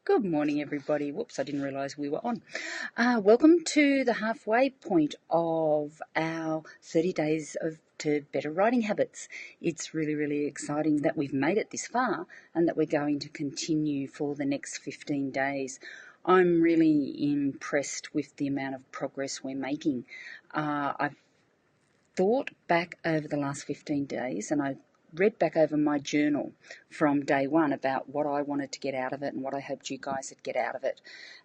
Good morning, everybody. Whoops, I didn't realise we were on. Welcome to the halfway point of our 30 days to better writing habits. It's really, really exciting that we've made it this far and that we're going to continue for the next 15 days. I'm really impressed with the amount of progress we're making. I've thought back over the last 15 days and I read back over my journal from day one about what I wanted to get out of it and what I hoped you guys would get out of it.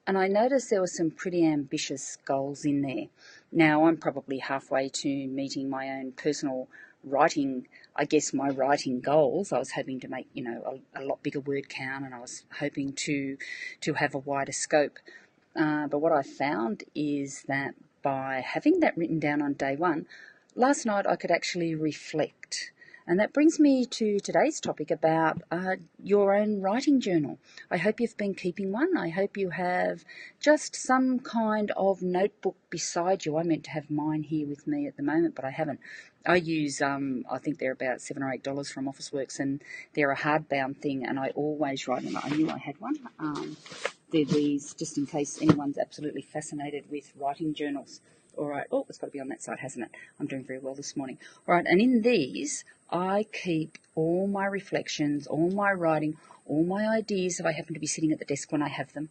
And I noticed there were some pretty ambitious goals in there. Now, I'm probably halfway to meeting my own personal writing, my writing goals. I was hoping to make, a lot bigger word count, and I was hoping to have a wider scope. But what I found is that by having that written down on day one, last night I could actually reflect. And that brings me to today's topic about your own writing journal. I hope you've been keeping one. I hope you have just some kind of notebook beside you. I meant to have mine here with me at the moment, but I haven't. I use, I think they're about $7 or $8 from Officeworks, and they're a hardbound thing, and I always write them. I knew I had one. They're these, just in case anyone's absolutely fascinated with writing journals. All right. Oh, it's got to be on that side, hasn't it? I'm doing very well this morning. All right. And in these, I keep all my reflections, all my writing, all my ideas if I happen to be sitting at the desk when I have them,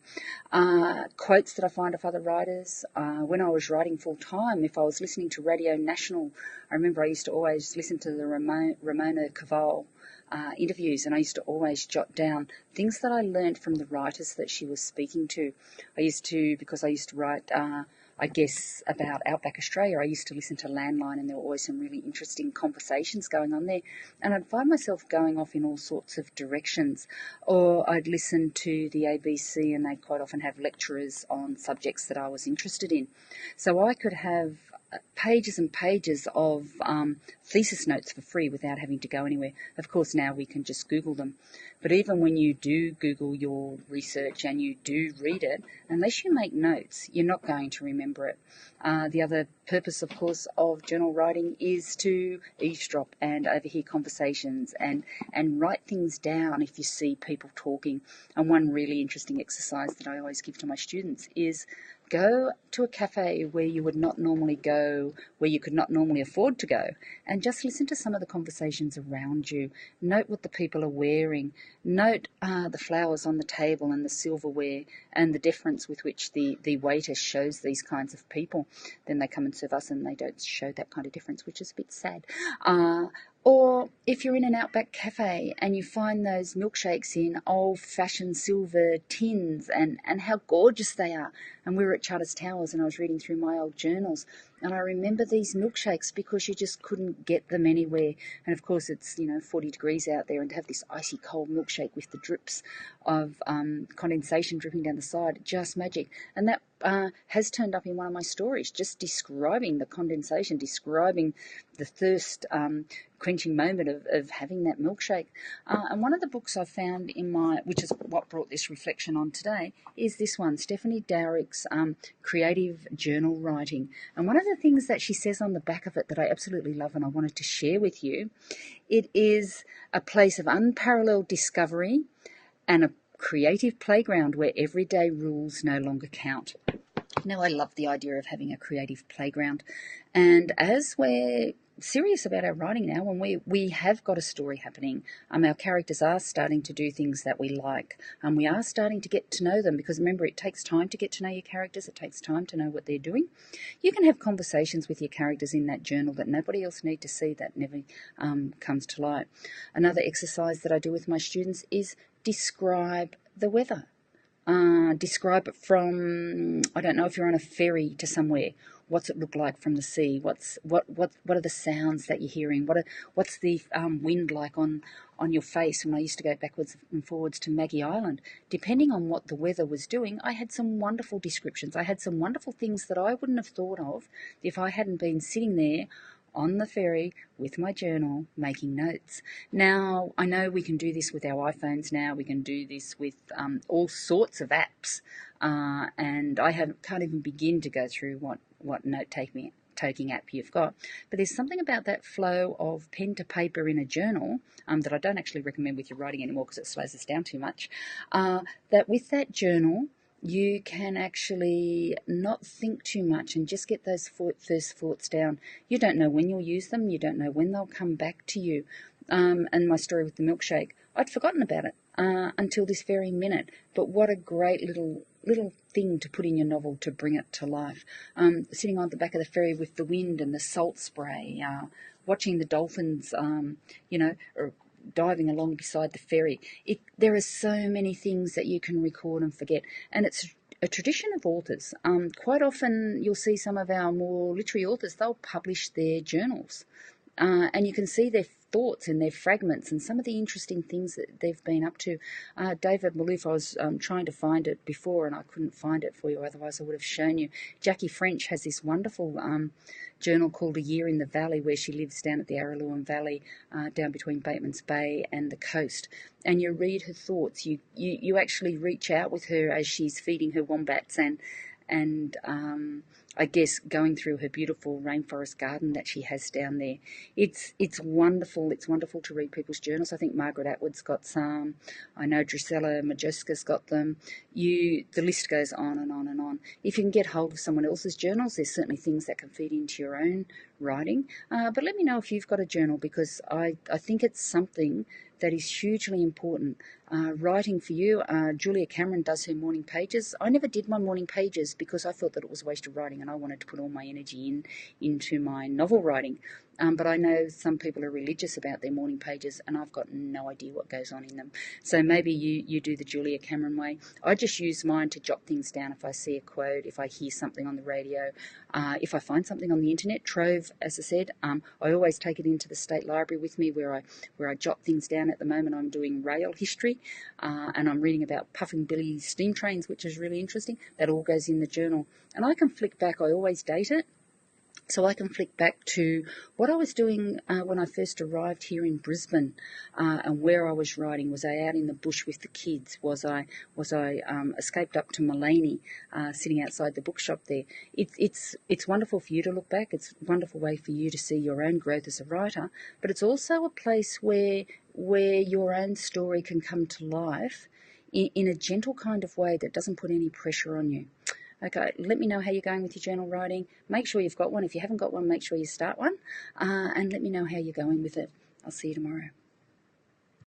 quotes that I find of other writers. When I was writing full time, if I was listening to Radio National, I remember I used to always listen to the Ramona Caval interviews, and I used to always jot down things that I learned from the writers that she was speaking to. Because I used to write about Outback Australia, I used to listen to Landline, and there were always some really interesting conversations going on there. And I'd find myself going off in all sorts of directions. Or I'd listen to the ABC, and they'd quite often have lecturers on subjects that I was interested in. So I could have pages and pages of thesis notes for free without having to go anywhere. Of course, now we can just Google them. But even when you do Google your research and you do read it, unless you make notes, you're not going to remember it. The other purpose, of course, of journal writing is to eavesdrop and overhear conversations and write things down if you see people talking. And one really interesting exercise that I always give to my students is go to a cafe where you would not normally go, where you could not normally afford to go, and just listen to some of the conversations around you. Note what the people are wearing. Note the flowers on the table and the silverware and the deference with which the waiter shows these kinds of people. Then they come and serve us and they don't show that kind of difference, which is a bit sad. Or if you're in an Outback cafe and you find those milkshakes in old-fashioned silver tins and how gorgeous they are. And we were at Charters Towers and I was reading through my old journals, and I remember these milkshakes because you just couldn't get them anywhere. And of course it's 40 degrees out there, and to have this icy cold milkshake with the drips of condensation dripping down the side, just magic. And that has turned up in one of my stories, just describing the condensation, describing the thirst quenching moment of having that milkshake. And one of the books I found which is what brought this reflection on today, is this one, Stephanie Dowrick's Creative Journal Writing. And one of the things that she says on the back of it that I absolutely love and I wanted to share with you, it is a place of unparalleled discovery and a creative playground where everyday rules no longer count. Now, I love the idea of having a creative playground. And as we're serious about our writing now, when we have got a story happening, our characters are starting to do things that we like, and we are starting to get to know them, because remember, it takes time to get to know your characters. It takes time to know what they're doing. You can have conversations with your characters in that journal that nobody else need to see. That never comes to light. Another exercise that I do with my students is describe the weather. Describe it from, I don't know, if you're on a ferry to somewhere, what's it look like from the sea? What are the sounds that you're hearing? What's the wind like on your face? When I used to go backwards and forwards to Maggie Island, depending on what the weather was doing, I had some wonderful descriptions. I had some wonderful things that I wouldn't have thought of if I hadn't been sitting there on the ferry with my journal making notes. Now, I know we can do this with our iPhones now. We can do this with all sorts of apps, and I can't even begin to go through what note-taking note-taking app you've got. But there's something about that flow of pen to paper in a journal that I don't actually recommend with your writing anymore because it slows us down too much, that with that journal, you can actually not think too much and just get those first thoughts down. You don't know when you'll use them. You don't know when they'll come back to you. And my story with the milkshake, I'd forgotten about it until this very minute. But what a great little thing to put in your novel to bring it to life. Sitting on the back of the ferry with the wind and the salt spray, watching the dolphins, or diving along beside the ferry. There are so many things that you can record and forget, and it's a tradition of authors. Quite often you'll see some of our more literary authors, they'll publish their journals. And you can see their thoughts and their fragments and some of the interesting things that they've been up to. David Malouf, I was trying to find it before and I couldn't find it for you, otherwise I would have shown you. Jackie French has this wonderful journal called A Year in the Valley, where she lives down at the Araluen Valley, down between Bateman's Bay and the coast. And you read her thoughts. You actually reach out with her as she's feeding her wombats and I guess going through her beautiful rainforest garden that she has down there. It's wonderful. It's wonderful to read people's journals. I think Margaret Atwood's got some. I know Drusilla Majewska's got them. The list goes on and on and on. If you can get hold of someone else's journals, there's certainly things that can feed into your own writing. But let me know if you've got a journal, because I think it's something that is hugely important. Writing for you, Julia Cameron does her morning pages. I never did my morning pages because I thought that it was a waste of writing and I wanted to put all my energy into my novel writing. But I know some people are religious about their morning pages and I've got no idea what goes on in them. So maybe you do the Julia Cameron way. I just use mine to jot things down if I see a quote, if I hear something on the radio, if I find something on the internet. Trove, as I said, I always take it into the State Library with me where I jot things down. At the moment I'm doing rail history and I'm reading about Puffing Billy steam trains, which is really interesting. That all goes in the journal. And I can flick back, I always date it. So I can flick back to what I was doing when I first arrived here in Brisbane, and where I was writing. Was I out in the bush with the kids? Was I escaped up to Mullaney, sitting outside the bookshop there? It's wonderful for you to look back. It's a wonderful way for you to see your own growth as a writer. But it's also a place where your own story can come to life in a gentle kind of way that doesn't put any pressure on you. Okay, let me know how you're going with your journal writing. Make sure you've got one. If you haven't got one, make sure you start one. And let me know how you're going with it. I'll see you tomorrow.